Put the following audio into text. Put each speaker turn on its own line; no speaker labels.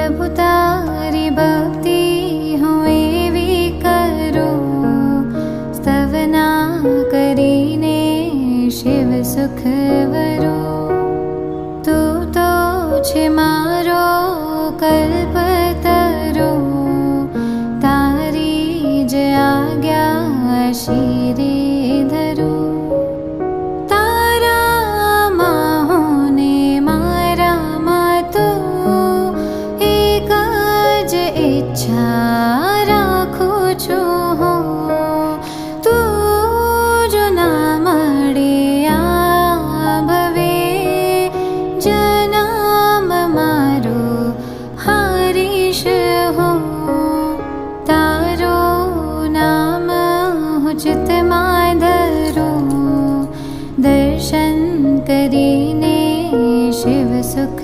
प्रभु तारी भक्ति हूँ एवी करूं, स्तवना करीने शिव सुख वरो। तू तो छे मारो कल्पतरो, तारी ज आज्ञा शिरे धरो। तारा माहोने मारा मातो, एक ज इच्छा राखू छू हूँ। तू जो ना मळे आ भवे, जन्म मारो हरीश हो। तारो नाम हूँ चित माधरो, दर्शन करीने शिव सुख